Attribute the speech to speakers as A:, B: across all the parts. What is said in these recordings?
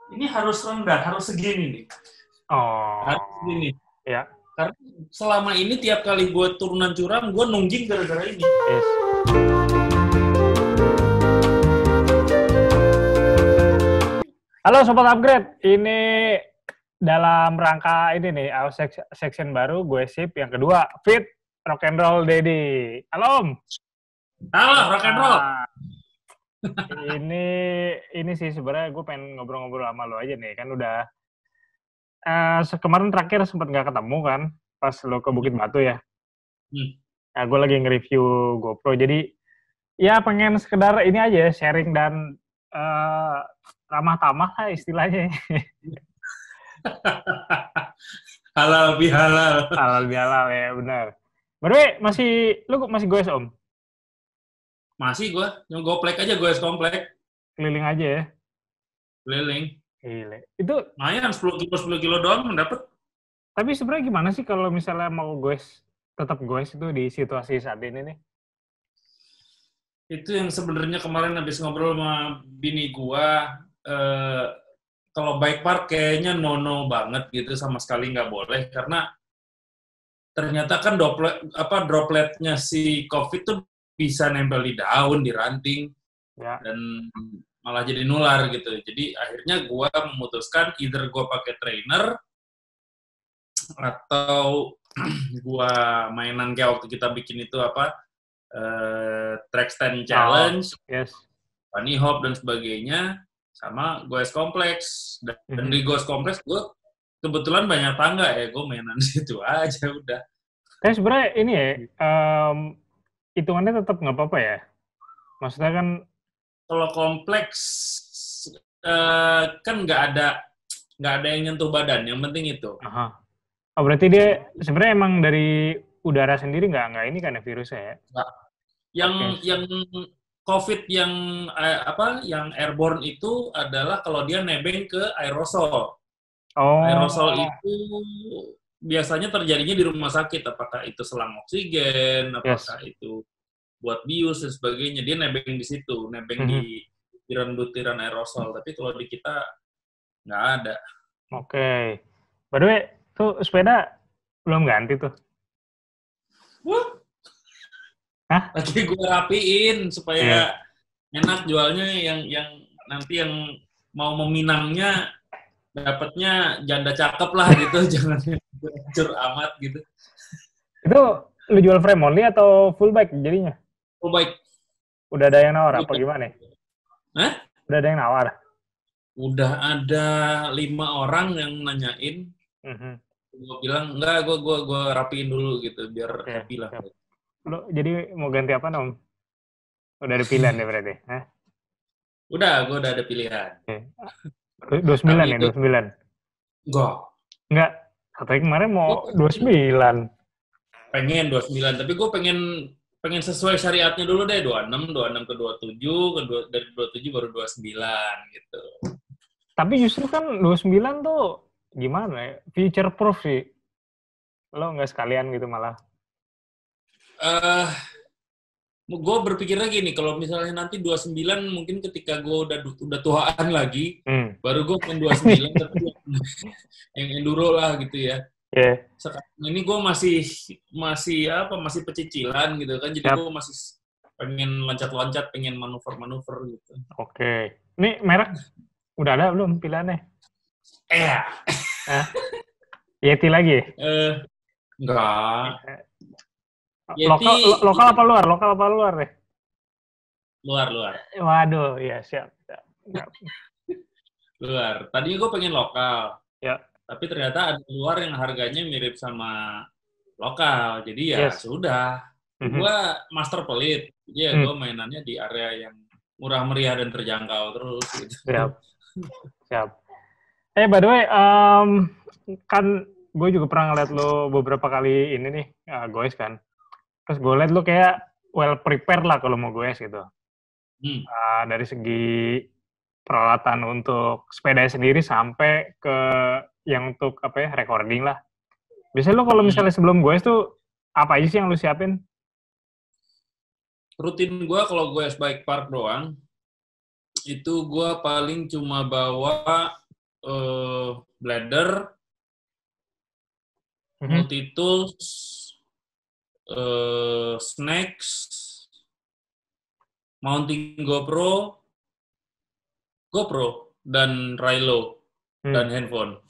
A: ini harus rendah, harus segini nih. Harus
B: Oh,
A: segini.
B: ya,
A: Karena selama ini tiap kali gue turunan curam, gue nungging gara-gara ini.
B: yes. Halo Sobat Upgrade, ini dalam rangka ini nih, section baru, gue sip. Yang kedua, Fit Rock and Roll Daddy. Halo Om.
A: Halo, rock and roll.
B: Nah, ini sih sebenarnya gue pengen ngobrol-ngobrol sama lo aja nih. Kan udah, kemarin terakhir sempat nggak ketemu kan, pas lo ke Bukit Batu ya. Nah, gue lagi nge-review GoPro, jadi ya pengen sekedar ini aja, sharing dan ramah tamah lah istilahnya.
A: Halal bihalal.
B: Halal bihalal ya, benar. By the way, lu masih goes Om?
A: Masih gue, yang goplek aja gue komplek.
B: Keliling aja ya?
A: Keliling.
B: Gile. Itu,
A: Lumayan 10 kilo doang mendapat.
B: tapi sebenarnya gimana sih kalau misalnya mau goes, tetap goes itu di situasi saat ini nih?
A: Itu yang sebenarnya kemarin habis ngobrol sama bini gua, kalau bike park kayaknya no banget gitu, sama sekali nggak boleh karena ternyata kan dropletnya si COVID tuh bisa nempel di daun, di ranting,
B: Ya.
A: dan malah jadi nular gitu. Jadi akhirnya gua memutuskan either gua pakai trainer atau gua mainan kayak waktu kita bikin itu apa, track stand
B: Oh,
A: challenge,
B: yes.
A: bunny hop dan sebagainya, sama goes kompleks. Dan di goes kompleks gue kebetulan banyak tangga ya, gue mainan situ aja udah.
B: Tapi sebenarnya ini ya, hitungannya tetap nggak apa-apa ya? Maksudnya kan,
A: Kalau kompleks kan nggak ada yang nyentuh badan, yang penting itu.
B: aha. Oh, berarti dia sebenarnya emang dari udara sendiri nggak ini kan ya virusnya ya?
A: Nggak. Yang
B: Oke,
A: yang
B: siap.
A: COVID yang yang airborne itu adalah kalau dia nebeng ke aerosol. Aerosol
B: Oh,
A: itu biasanya terjadinya di rumah sakit, apakah itu selang oksigen,
B: yes.
A: apakah itu buat bius dan sebagainya. Dia nebeng di situ, nebeng
B: Mhm.
A: di butiran-butiran aerosol. Tapi kalau di kita nggak ada.
B: Oke. By the way, tuh sepeda belum ganti tuh.
A: Wah,
B: Hah?
A: lagi gue rapiin
B: Iya.
A: supaya enak jualnya, yang nanti yang mau meminangnya dapatnya janda cakep lah gitu, jangan yang hancur amat gitu.
B: Itu lu jual frame only atau full bike jadinya?
A: Oh baik,
B: Udah ada yang nawar apa
A: udah.
B: gimana?
A: Hah?
B: Udah ada yang nawar?
A: Udah ada 5 orang yang nanyain.
B: Mhm.
A: Gue bilang enggak, gue rapiin dulu gitu biar
B: Oke,
A: happy lah.
B: siap. Lu jadi mau ganti apa, Om? Udah ada pilihan ya berarti? Hah?
A: Udah, gue udah ada pilihan.
B: Oke. 29
A: Tapi
B: ya,
A: itu
B: 29?
A: enggak.
B: Enggak, katanya kemarin mau
A: Gue
B: 29.
A: pengen 29, tapi gue pengen pengen sesuai syariatnya dulu deh, 26 ke 27, dari 27 baru 29 gitu.
B: Tapi justru kan 29 tuh gimana ya? Future proof sih. Lo nggak sekalian gitu malah.
A: Eh gue berpikirnya gini, kalau misalnya nanti 29 mungkin ketika gue udah tuaan lagi,
B: Hmm.
A: baru gue pengen 29 tapi yang enduro lah gitu ya.
B: Ya,
A: Sekarang ini gue masih masih masih pecicilan gitu kan, jadi gue
B: siap.
A: masih pengen loncat-loncat, pengen manuver-manuver gitu.
B: Oke. Ini merek udah ada belum pilihannya?
A: Eh,
B: Hah? Yeti lagi?
A: enggak.
B: Eh,
A: Yeti
B: lokal apa luar? Lokal apa luar deh?
A: luar.
B: Waduh, ya siap. Siap. Siap.
A: Luar. Tadinya gue pengen lokal,
B: Ya,
A: tapi ternyata ada luar yang harganya mirip sama lokal. Jadi ya
B: yes.
A: sudah.
B: Mhm.
A: Gue master pelit. Jadi ya
B: Hmm.
A: gue mainannya di area yang murah meriah dan terjangkau terus gitu.
B: Siap. Siap. By the way, kan gue juga pernah ngeliat lo beberapa kali ini nih, goes kan. Terus gue liat lo kayak well prepared lah kalau mau goes gitu.
A: Hmm.
B: Dari segi peralatan untuk sepeda sendiri sampai ke yang untuk apa ya, recording lah. Biasanya lo kalau
A: Hmm.
B: misalnya sebelum goes tuh apa aja sih yang lo siapin?
A: Rutin gue kalau gue bike park doang, itu gue paling cuma bawa bladder, multi-tools, snacks, mounting GoPro, dan Rilo, dan handphone.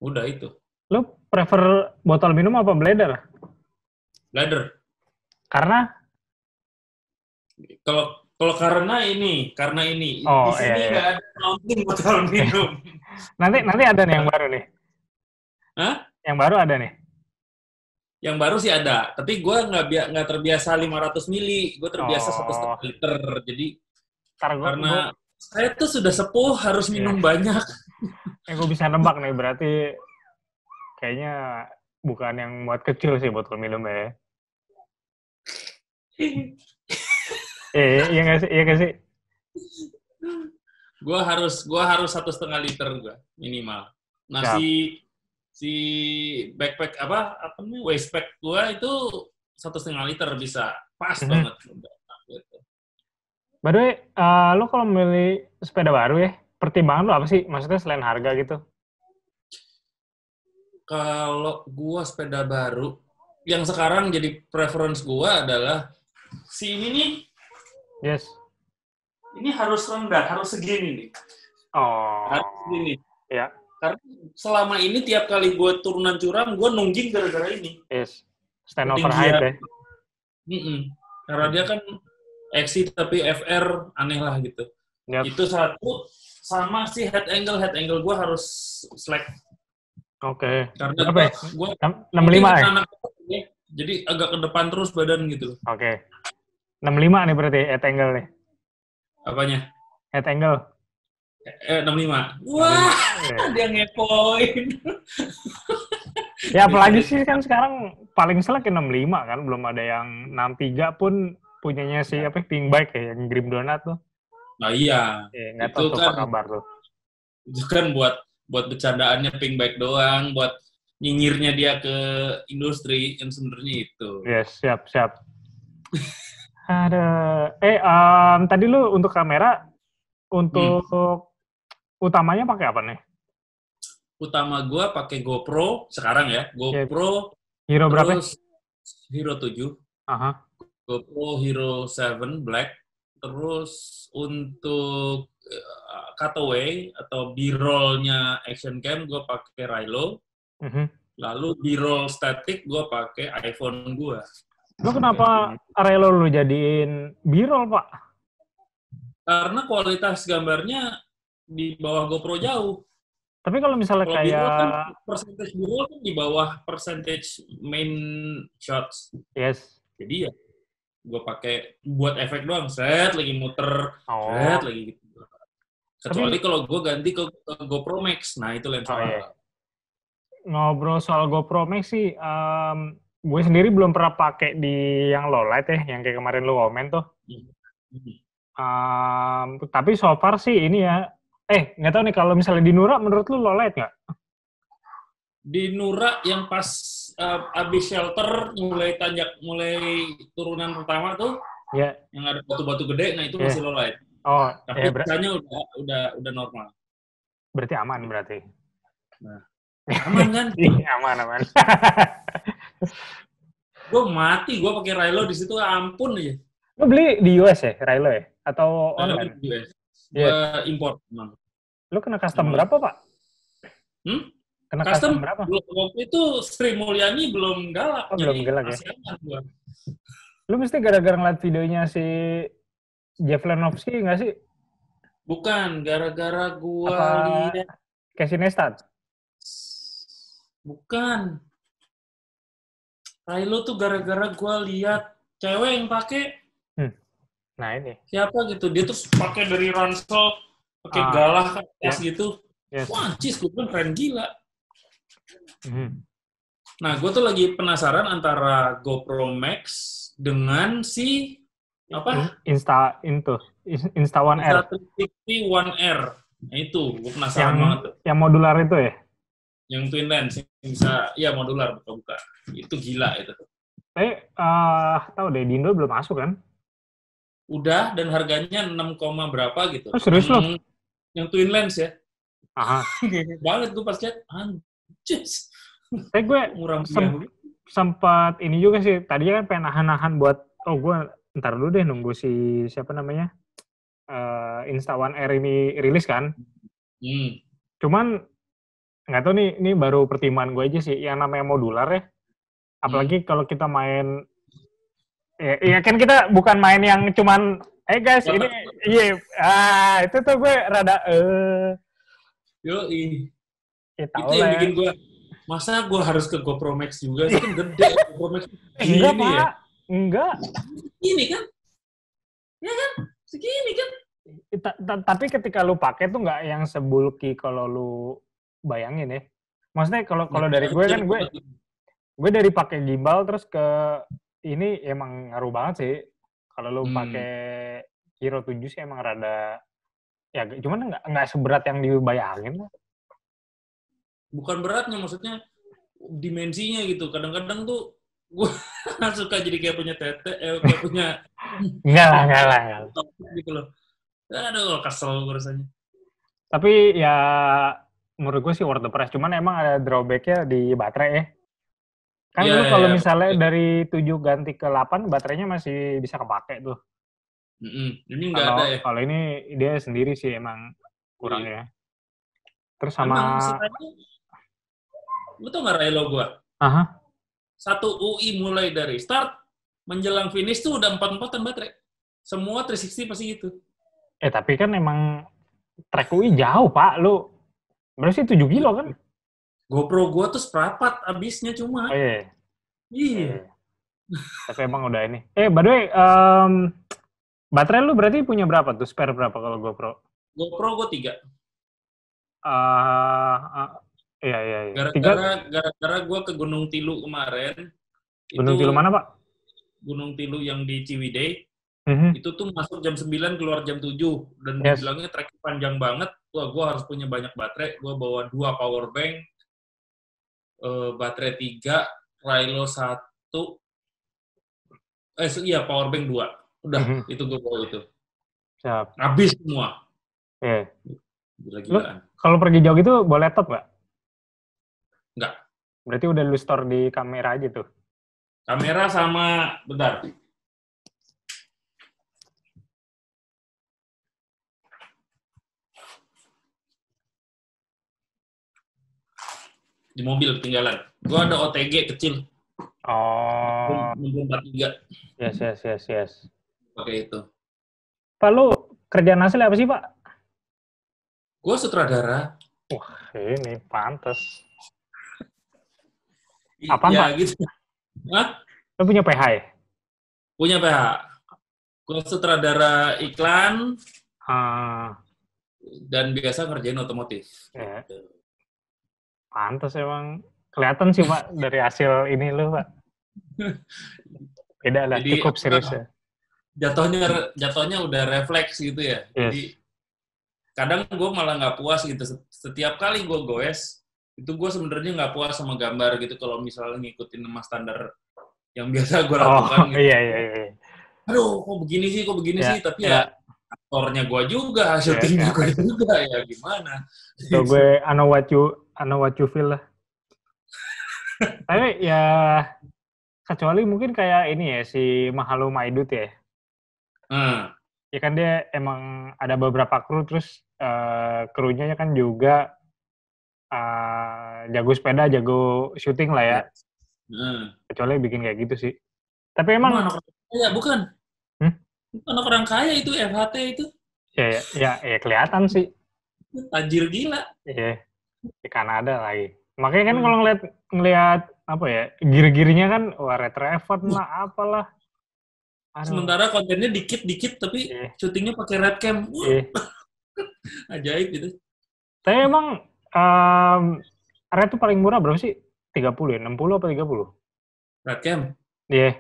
A: Udah itu.
B: Lu prefer botol minum apa bladder?
A: Bladder.
B: Karena?
A: Kalau karena ini.
B: Oh,
A: di sini nggak ada mounting botol minum.
B: nanti ada nih yang baru nih.
A: Hah?
B: Yang baru ada nih.
A: Yang baru sih ada, tapi gue nggak terbiasa 500 mili, gue terbiasa 1,5 liter. Jadi karena saya tuh sudah sepuh harus minum banyak.
B: Gue bisa nebak nih, berarti kayaknya bukan yang buat kecil sih botol minumnya ya. Iya nggak sih?
A: Gue harus 1,5 liter gue minimal. Nah si backpack waist pack gue itu 1,5 liter bisa pas banget. Gitu.
B: By the way, lo kalau milih sepeda baru ya, pertimbangan lo apa sih? Maksudnya selain harga gitu?
A: Kalau gue sepeda baru, yang sekarang jadi preference gue adalah si ini nih.
B: Yes.
A: Ini harus rendah, harus segini nih. Harus segini.
B: Ya.
A: Karena selama ini tiap kali gue turunan curam, gue nungging gara-gara ini.
B: Yes. Stand over height ya.
A: Karena dia kan XC tapi FR aneh lah gitu. Yep. Itu satu, sama si head angle gue harus slack.
B: Oke.
A: Karena gue
B: 65 ya?
A: Jadi agak ke depan terus badan gitu.
B: Oke. 65 nih berarti head angle nih.
A: Apanya?
B: Head angle.
A: 65. Wah, dia ngepoin.
B: Ya apalagi sih kan sekarang paling selek 65 kan, belum ada yang 63 pun punyanya si Pinkbike ya, yang Grim Donut tuh.
A: Nah iya.
B: Nggak tahu tuh apa kabar tuh.
A: Itu kan buat bercandaannya Pinkbike doang, buat nyinyirnya dia ke industri yang sebenarnya itu.
B: Yes, siap. Ada. Tadi lu untuk kamera, untuk utamanya pakai apa nih?
A: Utama gua pakai GoPro sekarang ya. GoPro
B: Hero berapa?
A: Hero 7. GoPro Hero 7 Black. Terus untuk cutaway atau B-roll-nya action cam gua pakai Rilo. Lalu B-roll static gua pakai iPhone gua.
B: Lo kenapa Rilo lu jadiin B-roll, Pak?
A: Karena kualitas gambarnya di bawah GoPro jauh.
B: Tapi kalau misalnya kayak
A: kan percentage B-roll kan di bawah percentage main shots.
B: Yes.
A: Jadi ya gue pakai buat efek doang, set lagi muter, set lagi gitu. Kecuali kalau gue ganti ke GoPro Max, nah itu lensa.
B: Ngobrol soal GoPro Max sih, gue sendiri belum pernah pakai di yang low light ya, yang kayak kemarin lu komen tuh. Tapi so far sih ini ya, nggak tahu nih kalau misalnya di Nura, menurut lu low light nggak?
A: Di Nura yang pas abis shelter mulai turunan pertama tuh, yang ada batu-batu gede, nah itu masih low light. Tapi biasanya udah normal.
B: Berarti aman berarti.
A: Nah, aman kan?
B: aman.
A: Gue mati, gue pakai Rilo di situ ampun aja.
B: Lo beli di US ya, Rilo ya? Atau online?
A: Di US. Gue import memang.
B: Lo kena custom berapa, Pak? Kena custom berapa?
A: Waktu itu Sri Mulyani belum galak.
B: Belum galak ya? Lo mesti gara-gara ngeliat videonya si Jeff Lenovsky nggak sih?
A: Bukan, gara-gara gue lihat
B: Casey Neistat?
A: Bukan. Rilo tuh gara-gara gue lihat cewek yang pakai.
B: Nah ini.
A: Siapa gitu? Dia tuh pakai dari ransel, pakai galah kas gitu. Wah, cis, gue bilang keren gila. Nah, gue tuh lagi penasaran antara GoPro Max dengan si apa?
B: Insta One R.
A: Insta360 One R. Nah itu, gue penasaran banget tuh.
B: Yang modular itu ya?
A: Yang twin lens, yang bisa, ya modular buka-buka. Itu gila itu.
B: Tahu deh, di Indo belum masuk kan?
A: Udah, dan harganya 6, berapa gitu.
B: Oh, serius lo?
A: Yang twin lens ya.
B: Aha.
A: banget gue pas lihat, anjir.
B: Tapi gue
A: Murah
B: sempat ini juga sih. Tadinya kan pengen nahan-nahan buat, gue ntar dulu deh nunggu si siapa namanya Insta One R ini rilis kan. Cuman nggak tahu nih, ini baru pertimbangan gue aja sih. Yang namanya modular ya. Apalagi kalau kita main, ya kan kita bukan main yang cuman, guys ini, itu tuh gue rada
A: Yoi.
B: Itu
A: yang bikin gue, masa gue harus ke GoPro Max juga sih, kan gede GoPro Max.
B: Enggak, Pak. Enggak.
A: Ini kan? Ya kan? Segini kan?
B: Tapi ketika lu pakai tuh nggak yang sebulky kalau lu bayangin ya. Maksudnya kalau dari gue kan, gue dari pakai gimbal terus ke ini emang ngaruh banget sih. Kalau lu pakai Hero 7 sih emang rada, ya cuman nggak seberat yang dibayangin lah.
A: Bukan beratnya, maksudnya dimensinya gitu. Kadang-kadang tuh gue suka jadi kayak punya tete, kayak punya
B: enggak lah.
A: Gitu loh. Aduh, kesel gue rasanya.
B: Tapi ya menurut gue sih worth the price. Cuman emang ada drawback-nya di baterai ya. Kan lu kalau misalnya dari 7 ganti ke 8, baterainya masih bisa kepake tuh.
A: Ini nggak ada ya?
B: Kalau ini dia sendiri sih emang kurang ya. Terus sama...
A: Emang lu tau nggak Relo gue?
B: Aha.
A: 1 UI mulai dari start, menjelang finish tuh udah 4-4an baterai. Semua 360 pasti gitu.
B: Tapi kan emang track UI jauh, Pak. Lu berarti 7 kilo kan?
A: GoPro gue tuh seperempat abisnya cuma.
B: Oh iya.
A: Iya.
B: Tapi emang udah ini. By the way, baterai lu berarti punya berapa tuh? Spare berapa kalau GoPro?
A: GoPro gue 3.
B: Iya.
A: Gara-gara gue ke Gunung Tilu kemarin.
B: Gunung Tilu mana, Pak?
A: Gunung Tilu yang di Ciwidey. Itu tuh masuk jam 9, keluar jam 7. Dan dibilangnya trek panjang banget. Wah, gue harus punya banyak baterai. Gue bawa 2 power bank. Baterai 3. Rilo 1. Power bank 2. Udah, itu gue bawa itu.
B: Siap.
A: Habis semua.
B: Gila-gilaan. Kalau pergi jauh gitu, bawa laptop nggak?
A: Nggak.
B: Berarti udah lu store di kamera aja tuh?
A: Kamera sama, bentar. Di mobil ketinggalan. Gue ada OTG kecil.
B: Oh.
A: 43.
B: Yes.
A: Pakai itu.
B: Pak, lu kerjaan asli apa sih, Pak?
A: Gue sutradara.
B: Wah, ini pantes.
A: Apaan, Pak? Gitu. Hah?
B: Lu punya PH ya?
A: Punya PH. Gue sutradara iklan. Dan biasa ngerjain otomotif.
B: Pantes emang. Kelihatan sih, Pak, dari hasil ini lu, Pak. Beda lah, cukup serius ya.
A: Jatuhnya udah refleks gitu ya. Jadi kadang gue malah nggak puas gitu. Setiap kali gue goes, itu gue sebenarnya nggak puas sama gambar gitu. Kalau misalnya ngikutin sama standar yang biasa gue lakukan. Gitu.
B: Iya.
A: Aduh, kok begini sih. Tapi ya aktornya gue juga, syutingnya gue juga. Ya gimana.
B: So gue, I know what you feel lah. Tapi ya, kecuali mungkin kayak ini ya, si Mahalo Maidut ya. Ya kan dia emang ada beberapa kru, terus krunya kan juga jago sepeda, jago syuting lah ya. Kecuali bikin kayak gitu sih. Tapi emang
A: anak orang kaya, bukan? Anak orang kaya itu, FHT itu.
B: Ya kelihatan sih.
A: Tajir gila.
B: Iya, di Kanada lagi. Makanya kan kalau ngelihat apa ya, gir-girnya kan, red reverb lah, apalah.
A: Sementara kontennya dikit-dikit, tapi syutingnya pakai red cam. Ajaib gitu.
B: Tapi emang red tuh paling murah berapa sih? 30 ya? 60 apa 30?
A: Red cam?
B: Iya.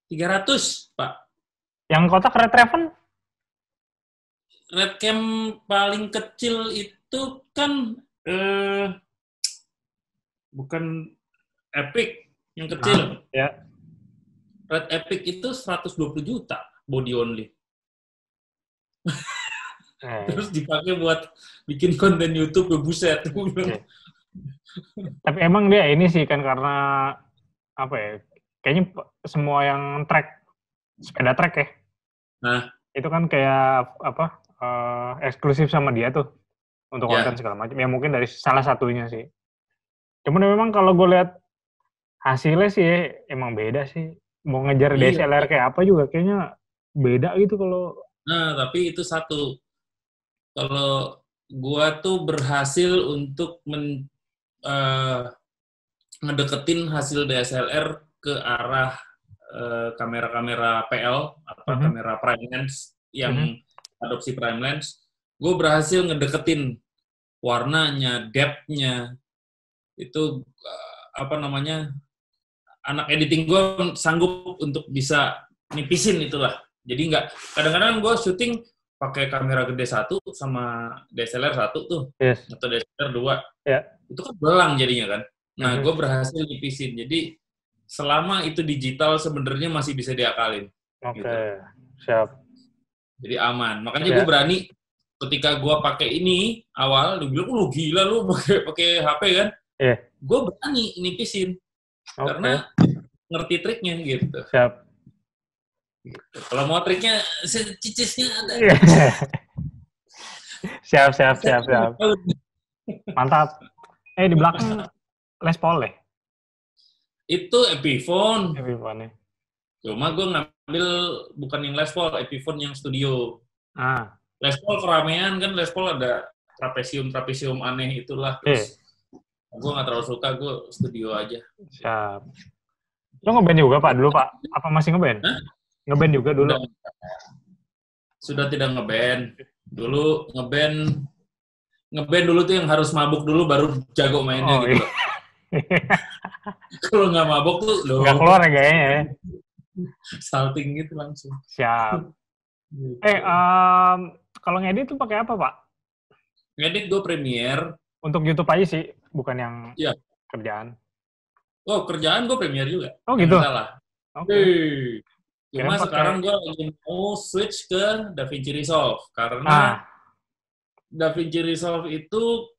A: 300, Pak.
B: Yang kotak red raven?
A: Red cam paling kecil itu kan bukan Epic yang kecil.
B: Ya.
A: Red Epic itu 120 juta body only. Terus dipakai buat bikin konten YouTube, buset.
B: Tapi emang dia ini sih kan karena apa ya? Kayaknya semua yang sepeda trek ya.
A: Nah,
B: itu kan kayak apa? Eksklusif sama dia tuh untuk konten segala macam. Ya mungkin dari salah satunya sih. Cuman memang kalau gue lihat hasilnya sih emang beda sih. Mau ngejar DSLR kayak apa juga kayaknya beda gitu kalau.
A: Nah, tapi itu satu. Kalau gua tuh berhasil untuk ngedeketin hasil DSLR ke arah kamera-kamera PL, kamera prime lens yang adopsi prime lens. Gue berhasil ngedeketin warnanya, depth-nya, itu anak editing gue sanggup untuk bisa nipisin itulah. Jadi nggak, kadang-kadang gue syuting pakai kamera gede 1 sama DSLR 1 tuh, atau DSLR 2, itu kan belang jadinya kan. Nah, gue berhasil nipisin. Jadi selama itu digital sebenarnya masih bisa diakalin.
B: Oke, siap.
A: Jadi aman. Makanya gue berani ketika gue pakai ini awal, lu bilang, lu gila lu pakai HP kan? Gue berani nipisin. Karena ngerti triknya gitu.
B: Siap.
A: Gitu. Kalau mau triknya, cicisnya ada.
B: Siap. Mantap. Di belakang Les Paul deh.
A: Itu Epiphone.
B: Epiphone ya.
A: Cuma gue ngambil bukan yang Les Paul, Epiphone yang studio. Les Paul keramaian kan, Les Paul ada trapesium aneh itulah. Terus gue nggak terlalu suka, gue studio aja.
B: Siap. Lo ngeband juga Pak dulu Pak? Apa masih ngeband? Ngeband juga dulu?
A: Sudah tidak ngeband. Dulu ngeband dulu tuh yang harus mabuk dulu baru jago mainnya gitu. Kalau nggak mabuk tuh
B: nggak keluar ya kayaknya ya.
A: Salting gitu langsung.
B: Siap. Kalau ngedit tuh pakai apa Pak?
A: Ngedit gue Premiere.
B: Untuk YouTube aja sih, bukan yang kerjaan.
A: Oh, kerjaan gue Premiere juga.
B: Oh gitu?
A: Salah. Okay. Cuma sekarang gue lagi mau switch ke DaVinci Resolve. Karena DaVinci Resolve itu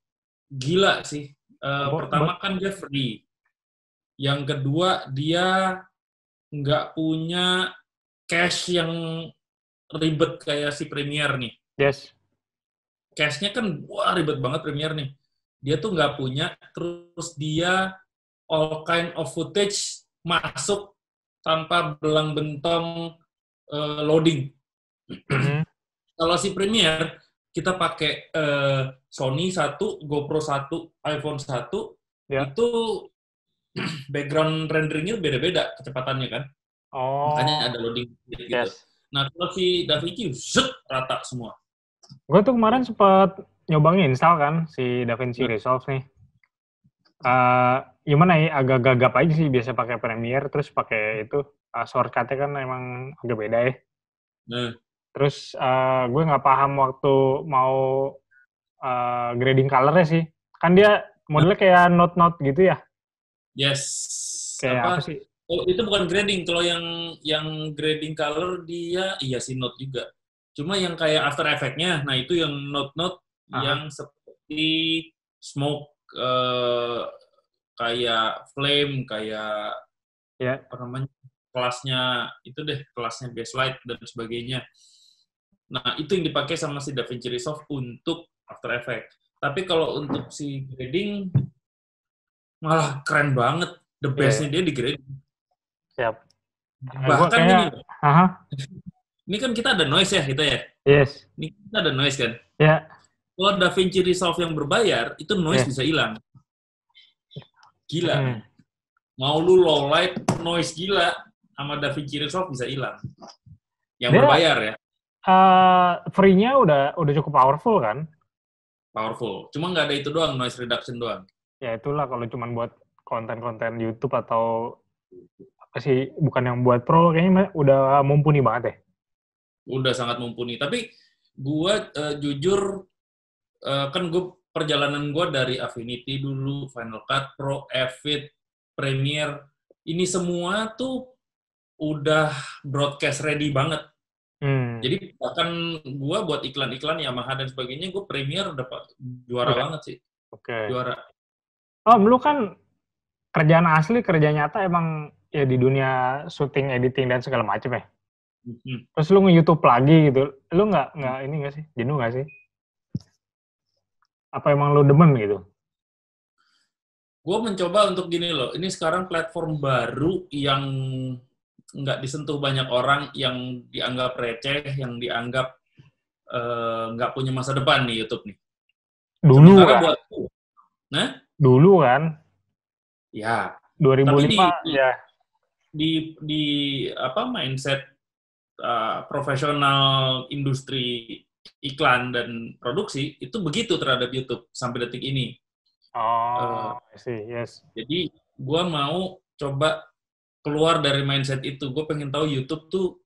A: gila sih. Pertama kan dia free. Yang kedua, dia nggak punya cache yang ribet kayak si Premiere nih.
B: Yes.
A: Cache-nya kan, wah ribet banget Premiere nih. Dia tuh nggak punya, terus dia all kind of footage masuk tanpa belang bentong loading. Kalau si Premiere, kita pakai Sony 1, GoPro 1, iPhone 1, itu background renderingnya beda-beda kecepatannya kan. Makanya ada loading gitu. Nah, kalau si DaVinci, rata semua.
B: Gue tuh kemarin sempat nyoba install kan si DaVinci Resolve nih. Gimana ya, agak gagap aja sih biasa pakai Premiere, terus pakai itu shortcut-nya kan emang agak beda ya. Terus gue nggak paham waktu mau grading color-nya sih. Kan dia modelnya kayak note-note gitu ya?
A: Yes.
B: Kayak apa sih?
A: Oh, itu bukan grading. Kalau yang grading color dia iya sih note juga. Cuma yang kayak After Effects-nya, nah itu yang note-note yang seperti smoke, kayak flame, kayak apa namanya, kelasnya itu deh, kelasnya basslight dan sebagainya. Nah, itu yang dipakai sama si DaVinci Resolve untuk After Effects. Tapi kalau untuk si grading, malah keren banget. The best-nya dia di grading.
B: Siap.
A: Bahkan ini kan kita ada noise ya, kita ya?
B: Yes.
A: Ini kita ada noise kan?
B: Ya.
A: Kalau DaVinci Resolve yang berbayar, itu noise bisa hilang. Gila. Mau lu low light, noise gila, sama DaVinci Resolve bisa hilang. Yang berbayar ya.
B: Free-nya udah cukup powerful kan?
A: Powerful. Cuma nggak ada itu doang, noise reduction doang.
B: Ya itulah kalau cuma buat konten-konten YouTube atau apa sih, bukan yang buat pro, kayaknya udah mumpuni banget ya.
A: Udah sangat mumpuni. Tapi gue jujur, kan perjalanan gue dari Affinity dulu, Final Cut Pro, Avid, Premiere, ini semua tuh udah broadcast ready banget. Jadi bahkan gue buat iklan-iklan Yamaha dan sebagainya, gue Premiere udah juara banget sih. Juara.
B: Lu kan kerjaan asli, kerja nyata emang ya di dunia syuting, editing dan segala macam ya. Terus lu nge-YouTube lagi gitu, lu nggak ini nggak sih, jenuh nggak sih? Apa emang lu demen gitu?
A: Gue mencoba untuk gini loh, ini sekarang platform baru yang nggak disentuh banyak orang, yang dianggap receh, yang dianggap nggak punya masa depan nih YouTube nih.
B: Dulu
A: sementara
B: kan?
A: Buat nah?
B: Dulu kan?
A: Ya.
B: 2005
A: tapi
B: ya.
A: Di apa mindset profesional industri iklan dan produksi itu begitu terhadap YouTube sampai detik ini.
B: Yes.
A: Jadi gue mau coba keluar dari mindset itu. Gue pengen tahu YouTube tuh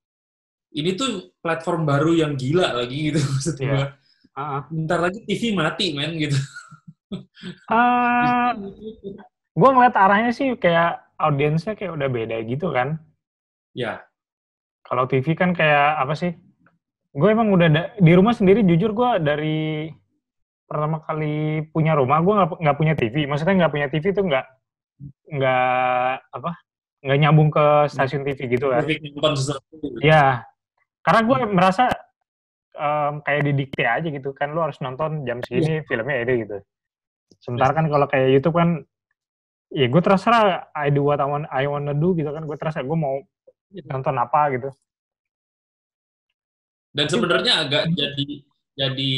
A: ini tuh platform baru yang gila lagi gitu maksud gue. Bentar lagi TV mati men gitu.
B: Gue ngeliat arahnya sih kayak audiensnya kayak udah beda gitu kan.
A: Ya.
B: Kalau TV kan kayak apa sih? Gue emang udah di rumah sendiri, jujur gue dari pertama kali punya rumah, gue nggak punya TV. Maksudnya nggak punya TV tuh nggak nyambung ke stasiun TV gitu kan. Ya, karena gue merasa kayak didikte aja gitu kan, lu harus nonton jam segini filmnya ada gitu. Sementara kan kalau kayak YouTube kan, ya gue terserah I do what I wanna do gitu kan, gue terserah gue mau nonton apa gitu.
A: Dan sebenarnya agak jadi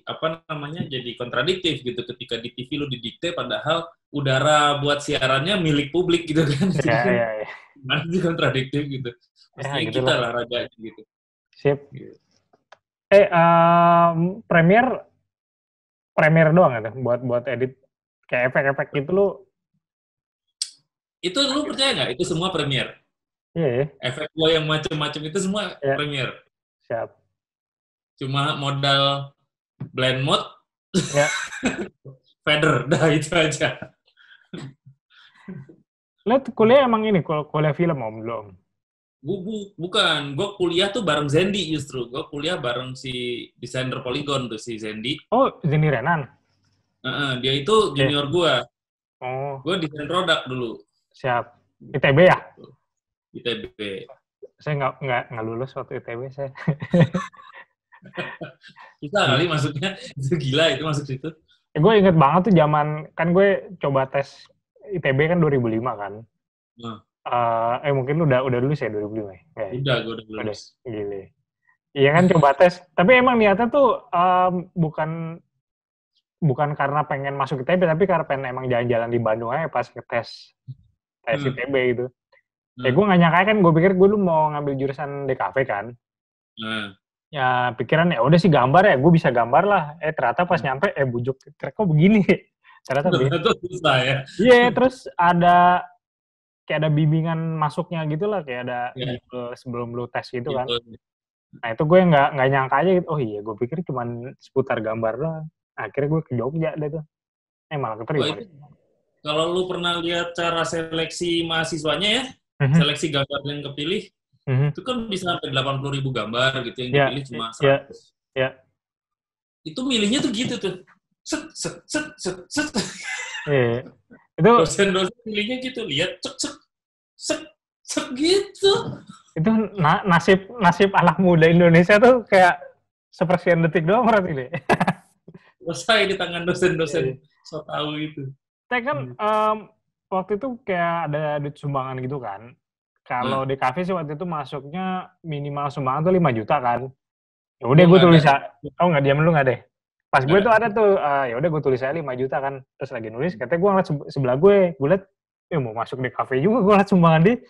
A: apa namanya, jadi kontradiktif gitu ketika di TV lu didikte padahal udara buat siarannya milik publik gitu kan.
B: Iya.
A: Nanti kontradiktif gitu. Pastinya
B: gitu
A: kita lah rajanya gitu.
B: Sip. Premiere doang gitu buat edit kayak efek-efek gitu lu.
A: Itu lu percaya nggak? Itu semua Premiere.
B: Iya.
A: Efek gua yang macam-macam itu semua Premiere.
B: Siap.
A: Cuma modal blend mode, fader, dah itu aja.
B: Lo kuliah emang ini, kuliah film om belum?
A: Bukan, gue kuliah tuh bareng Zendi justru. Gue kuliah bareng si desainer Polygon tuh si Zendi.
B: Oh, Zendi Renan?
A: Dia itu junior gue. Gue desain produk dulu.
B: Siap. ITB ya?
A: ITB.
B: Saya nggak lulus waktu ITB saya.
A: Kita kali masuknya, itu gila itu masuk situ.
B: Gue inget banget tuh zaman, kan gue coba tes ITB kan 2005 kan. Mungkin lu udah lulus ya 2005 ya?
A: Udah, gue udah lulus.
B: Gile. Iya kan coba tes, tapi emang niatnya tuh bukan karena pengen masuk ITB, tapi karena pengen emang jalan-jalan di Bandung aja pas ngetes ITB gitu. Gue nggak nyangka kan, gue pikir gue lu mau ngambil jurusan DKV kan. Ya pikiran ya udah sih gambar ya, gue bisa gambar lah. Ternyata pas nyampe bujuk, kok begini? Ternyata
A: susah ya.
B: Iya, terus ada kayak ada bimbingan masuknya gitu lah, kayak ada sebelum lu tes gitu kan. Nah itu gue nggak nyangka aja gitu. Oh iya, gue pikir cuma seputar gambar doang. Akhirnya gue ke Jogja deh tuh. Malah keterima.
A: Kalau lu pernah lihat cara seleksi mahasiswanya ya, seleksi gambar yang kepilih, itu kan bisa sampai 80.000 gambar gitu, yang dipilih cuma 100. Itu milihnya tuh gitu tuh. Set.
B: Itu
A: dosen-dosen milihnya gitu, lihat set gitu.
B: Itu nasib anak muda Indonesia tuh kayak sepersekian detik doang berarti deh.
A: Selesai di tangan dosen-dosen so tahu itu.
B: Saya kan waktu itu kayak ada duit sumbangan gitu kan. Kalau di kafe sih waktu itu masuknya minimal sumbangan tuh 5 juta kan. Ya udah gue tulis nggak diam lu nggak deh. Pas gue tuh ada tuh ya udah gue tulis aja 5 juta kan. Terus lagi nulis katanya gue ngeliat sebelah gue liat mau masuk di kafe juga, gue ngeliat sumbangan dia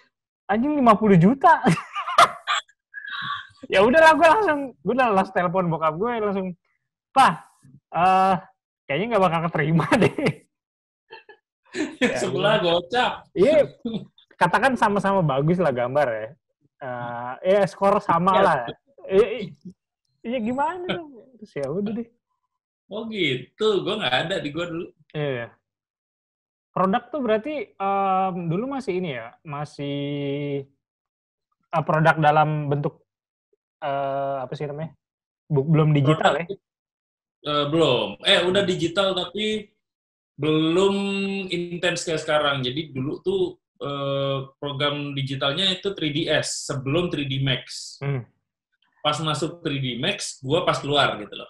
B: anjing 50 juta. Ya udahlah gue langsung telepon bokap gue langsung, "Pak, kayaknya nggak bakal keterima deh."
A: Sebelah gocap.
B: Iya, katakan sama-sama bagus lah gambar ya. Skor sama lah. Iya gimana dong? Terus ya udah deh.
A: Oh gitu, gue nggak ada di gue dulu.
B: Iya. Produk tuh berarti dulu masih ini ya, masih produk dalam bentuk apa sih namanya? Belum digital
A: Produk
B: ya?
A: belum. Udah digital tapi belum intens kayak sekarang. Jadi dulu tuh program digitalnya itu 3DS sebelum 3D Max. Pas masuk 3D Max, gue pas keluar gitu loh.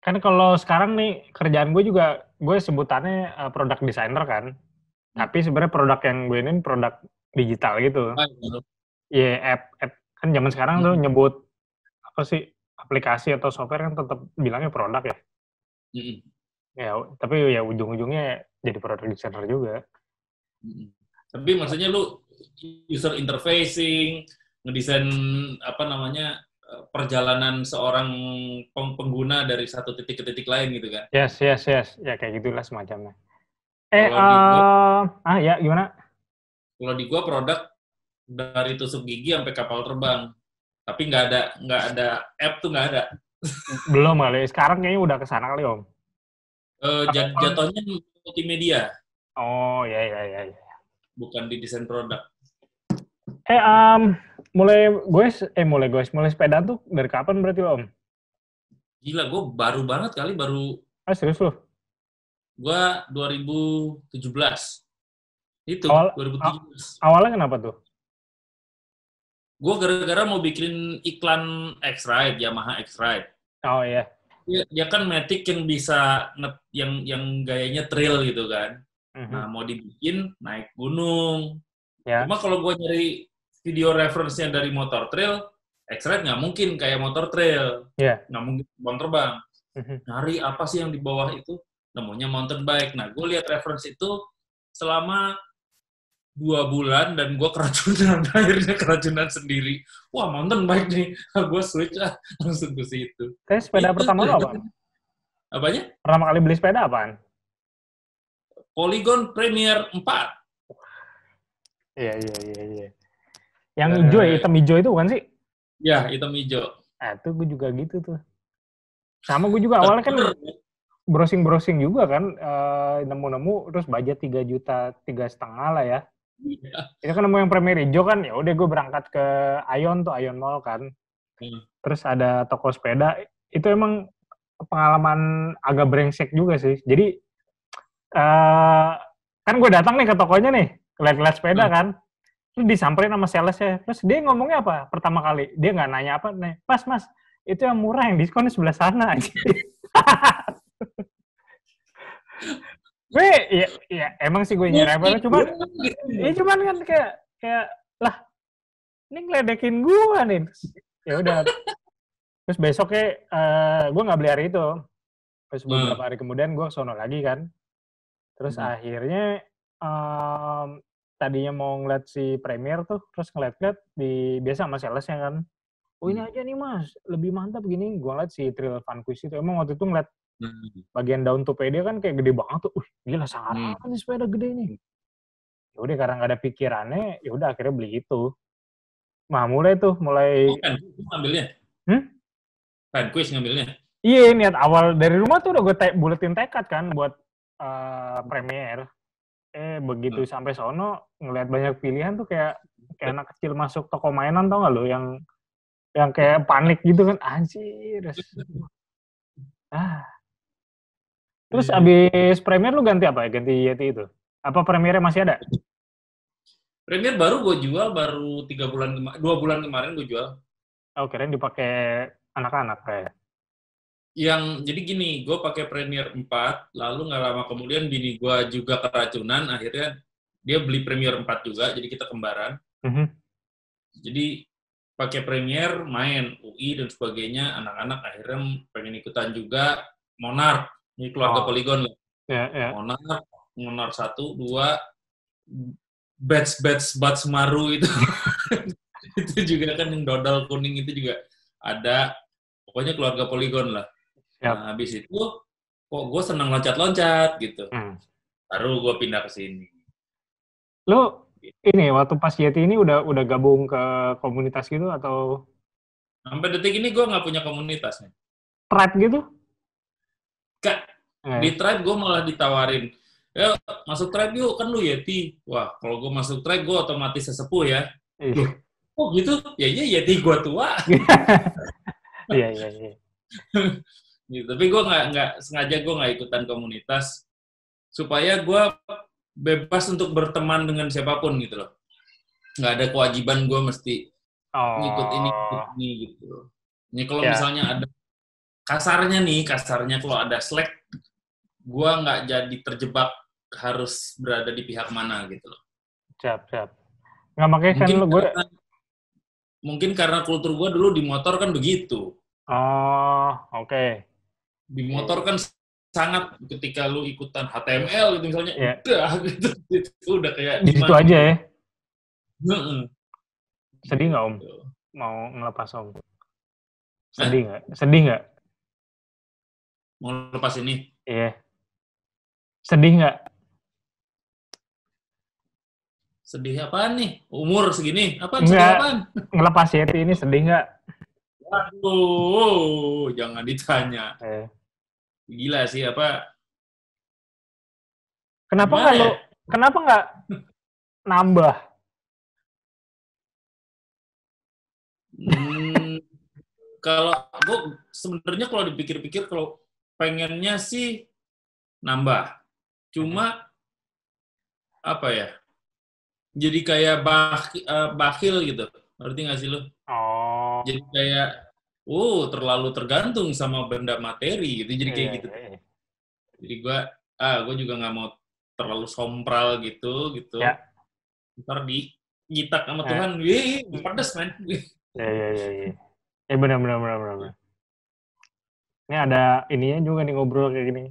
B: Kan kalau sekarang nih kerjaan gue juga gue sebutannya product designer kan. Tapi sebenarnya produk yang gue ini produk digital gitu. Iya, app kan zaman sekarang tuh nyebut apa sih aplikasi atau software kan tetap bilangnya produk ya. Ya, tapi ya ujung-ujungnya jadi product designer juga.
A: Tapi maksudnya lu user interfacing, ngedesain apa namanya perjalanan seorang pengguna dari satu titik ke titik lain gitu kan?
B: Yes. Ya kayak gitulah semacamnya. Ya gimana?
A: Kalau di gua produk dari tusuk gigi sampai kapal terbang, tapi nggak ada app tuh nggak ada.
B: Belum kali. Sekarang kayaknya udah kesana kali Om.
A: Jatuhnya multimedia.
B: Oh ya.
A: Bukan di desain produk.
B: Mulai sepeda tuh dari kapan berarti Om?
A: Gila, gue baru banget kali,
B: Serius loh?
A: Gue 2017. Itu, 2017.
B: Awalnya kenapa tuh?
A: Gue gara-gara mau bikin iklan X-Ride, Yamaha X-Ride.
B: Oh iya.
A: Dia kan Matic yang bisa, yang gayanya trail gitu kan. Nah, mau dibikin naik gunung. Cuma kalau gue nyari video reference-nya dari motor trail, X-Ride nggak mungkin kayak motor trail. Nggak mungkin terbang. Nyari apa sih yang di bawah itu? Namanya mountain bike. Nah, gue lihat reference itu selama 2 bulan dan gue keracunan. Akhirnya keracunan sendiri. Wah, mountain bike nih. Gue switch langsung ke situ.
B: Tapi sepeda pertama lo apa?
A: Apanya?
B: Pertama kali beli sepeda apaan?
A: Polygon Premier 4.
B: Iya. Yang hijau ya, hitam hijau itu bukan sih?
A: Ya, hitam hijau.
B: Itu gue juga gitu tuh. Sama gue juga awalnya kan browsing juga kan, nemu-nemu terus budget 3,5 juta lah ya. Itu kan nemu yang Premier hijau kan, ya udah gue berangkat ke Ion Mall kan. Terus ada toko sepeda, itu emang pengalaman agak brengsek juga sih. Jadi kan gue datang nih ke tokonya nih, lihat sepeda kan, terus disamperin sama salesnya, terus dia ngomongnya apa pertama kali? Dia nggak nanya apa, nih, mas, itu yang murah, yang diskon di sebelah sana aja. Gue, ya emang sih gue nyerempet, cuman kan kayak lah, ini ngeledekin gue nih. Ya udah, terus besoknya gue nggak beli hari itu, terus beberapa hari kemudian gue sono lagi kan. Terus akhirnya tadinya mau ngeliat si Premier tuh, terus ngeliat biasa sama salesnya kan. Oh ini aja nih mas, lebih mantap gini. Gue ngeliat si Trail Vanquish itu, emang waktu itu ngeliat bagian daun topenya kan kayak gede banget tuh. Gila sangat apa nih sepeda gede nih. Ya udah karena nggak ada pikirannya, ya udah akhirnya beli itu. Nah mulai.
A: Vanquish ngambilnya? Vanquish ngambilnya?
B: Iya, niat awal dari rumah tuh udah gue buletin tekad kan buat Premier. Begitu sampai sono ngelihat banyak pilihan tuh kayak anak kecil masuk toko mainan, tau gak lo yang kayak panik gitu kan, anjir. Terus abis Premier lu ganti apa ya? Ganti Yeti itu? Apa Premiernya masih ada?
A: Premier baru gue jual, baru 2 bulan kemarin gue jual.
B: Oh, kirain dipakai anak-anak kayak.
A: Jadi gini, gue pakai Premier 4, lalu nggak lama kemudian bini gue juga keracunan, akhirnya dia beli Premier 4 juga, jadi kita kembaran. Jadi pakai Premier, main UI dan sebagainya, anak-anak akhirnya pengen ikutan juga. Monarch, ini keluarga Polygon lah. Monarch 1, 2, Batch Maru itu. Itu juga kan yang dodol kuning itu juga ada. Pokoknya keluarga Polygon lah. Nah, habis itu kok gue senang loncat-loncat gitu. Baru gue pindah ke sini.
B: Lo ini waktu pas Yeti ini udah gabung ke komunitas gitu atau?
A: Sampai detik ini gue nggak punya komunitas nih.
B: Tribe gitu?
A: Kak, di Tribe gue malah ditawarin, ya masuk Tribe yuk, kan lu Yeti. Wah, kalau gue masuk Tribe gue otomatis sesepuh ya. Oh gitu? Ya di gua tua.
B: Iya.
A: Gitu. Tapi gue nggak sengaja gue nggak ikutan komunitas supaya gue bebas untuk berteman dengan siapapun gitu loh. Nggak ada kewajiban gue mesti ngikut
B: Oh,
A: ini gitu. Ini kalau
B: ya,
A: misalnya ada kasarnya kalau ada Slack, gue nggak jadi terjebak harus berada di pihak mana gitu loh.
B: siap. Nggak makanya kan
A: Mungkin
B: gue.
A: karena mungkin karena kultur gue dulu di motor kan begitu.
B: Oh, oke.
A: Di motor kan sangat ketika lu ikutan HTML gitu misalnya
B: Ya,
A: udah gitu, itu udah kayak
B: di situ
A: gimana
B: aja
A: gitu.
B: ya.
A: Heeh.
B: Sedih nggak Om?
A: Gitu.
B: Mau ngelepas Om?
A: Hah?
B: Sedih nggak?
A: Mau lepas ini?
B: Iya. Sedih nggak?
A: Sedih apaan nih? Umur segini? Apaan? Sedih
B: Nggak.
A: apaan?
B: Ngelepas Yeti ini sedih nggak?
A: Waduh, jangan ditanya.
B: Eh.
A: Gila sih, apa?
B: Kenapa
A: Gimana
B: nggak lo?
A: ya?
B: Kenapa nggak nambah?
A: Hmm, kalau gue sebenarnya kalau dipikir-pikir, kalau pengennya sih nambah.
B: Mhm.
A: Cuma, apa ya? Jadi kayak bakhil gitu. Ngerti nggak sih lo?
B: Oh,
A: Jadi kayak, terlalu tergantung sama benda materi gitu. Jadi kayak gitu.
B: iya.
A: Jadi gue juga nggak mau terlalu sompral gitu.
B: Ya,
A: Ntar digitak sama
B: eh,
A: Tuhan, wih, pedes men.
B: iya. Benar. Ini ada ininya juga nih ngobrol kayak gini.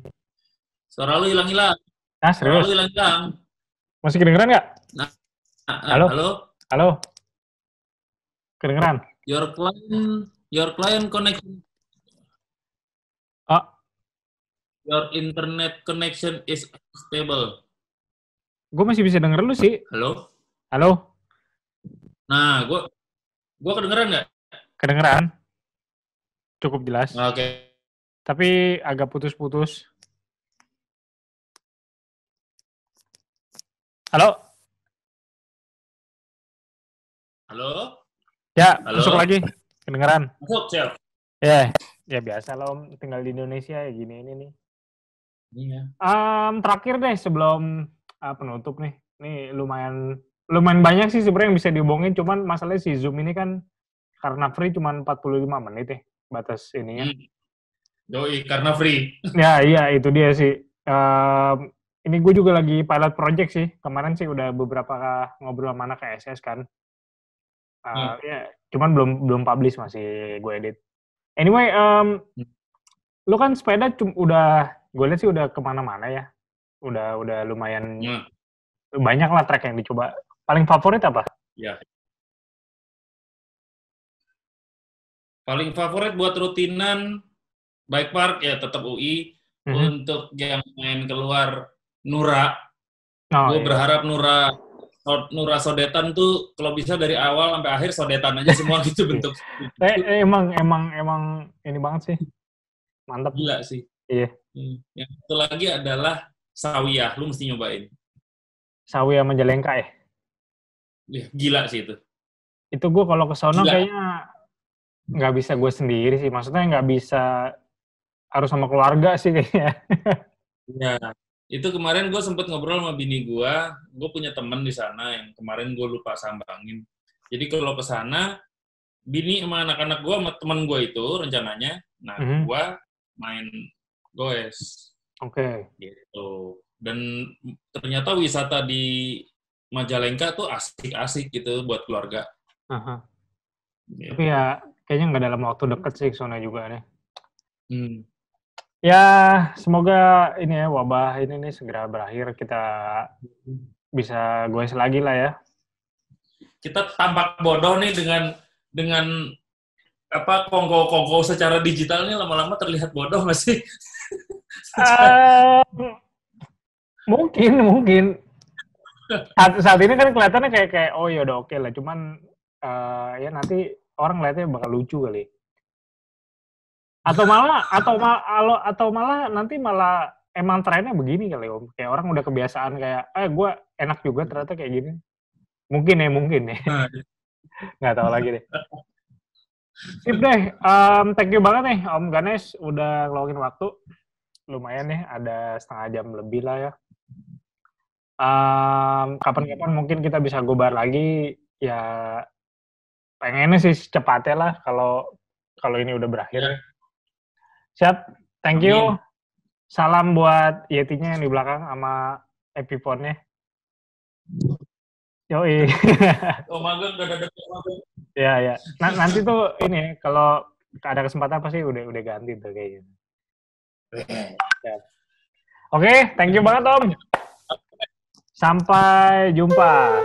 A: Suara lu hilang-hilang,
B: Ah,
A: suara lu
B: serius?
A: hilang-hilang.
B: Masih kedengeran nggak?
A: Nah,
B: Halo?
A: halo,
B: Halo? Kedengeran?
A: your client connection,
B: Oh,
A: your internet connection is stable.
B: gue masih bisa denger lu sih.
A: Halo?
B: Halo?
A: Nah, gua kedengeran nggak?
B: Kedengeran? Cukup jelas.
A: Oke.
B: Tapi agak putus-putus. Halo?
A: Halo?
B: Ya, masuk
A: Halo?
B: lagi. Kedengeran?
A: Masuk, siap.
B: Ya, ya biasa lah Om. Tinggal di Indonesia ya gini ini nih.
A: Iya.
B: Terakhir deh sebelum penutup nih. Ini lumayan banyak sih sebenarnya yang bisa dihubungin. Cuman masalahnya si Zoom ini kan karena free cuma 45 menit ya batas ininya.
A: Doi, karena free.
B: Ya, iya itu dia sih. Ini gue juga lagi pilot project sih. Kemarin sih udah beberapa ngobrol sama anak KSS kan. Ya, cuman belum publish, masih gue edit. Anyway, lu kan sepeda gue lihat sih udah kemana-mana ya. Udah lumayan banyak lah track yang dicoba. Paling favorit apa?
A: Ya. Paling favorit buat rutinan bike park ya tetap UI. Untuk yang main keluar Nura. Gue berharap Nura sodetan tuh kalau bisa dari awal sampai akhir sodetan aja semua gitu bentuk.
B: Emang ini banget sih. Mantap.
A: Gila sih.
B: Iya.
A: Yang satu lagi adalah Sawiyah, lu mesti nyobain.
B: Sawiyah Majalengka ya?
A: Gila sih itu.
B: Itu gue kalau ke sono kayaknya nggak bisa gue sendiri sih. Maksudnya nggak bisa, harus sama keluarga sih kayaknya.
A: Ya, itu kemarin gue sempet ngobrol sama bini gue punya temen di sana yang kemarin gue lupa sambangin. Jadi kalau ke sana, bini sama anak-anak gue sama temen gue itu rencananya, nah gue main goes.
B: Oke.
A: Gitu. Dan ternyata wisata di Majalengka tuh asik-asik gitu buat keluarga.
B: Yeah. Tapi ya kayaknya nggak dalam waktu dekat sih ke sana juga nih. Ya semoga ini ya wabah ini nih segera berakhir, kita bisa goes lagi lah ya.
A: Kita tampak bodoh nih dengan apa kongko secara digital ini lama-lama terlihat bodoh nggak sih?
B: Mungkin saat ini kan kelihatannya kayak oh ya udah oke lah, cuman ya nanti orang lihatnya bakal lucu kali. Atau malah nanti malah emang trennya begini kali Om. Kayak orang udah kebiasaan kayak gue enak juga ternyata kayak gini. Mungkin ya. Nggak tahu lagi deh. Sip deh, thank you banget nih Om Ganesh udah ngeluangin waktu. Lumayan nih, ada setengah jam lebih lah ya. Kapan-kapan mungkin kita bisa gobar lagi, ya pengennya sih secepatnya lah kalau ini udah berakhir.
A: Ya.
B: Siap, thank you.
A: Amin.
B: Salam buat Yetinya yang di belakang sama Epiphone-nya. Yoi.
A: Oh magang udah ada magang.
B: Ya. Nanti tuh ini kalau ada kesempatan pasti udah ganti tuh kayak gitu. Oke, thank you banget Om. Sampai jumpa.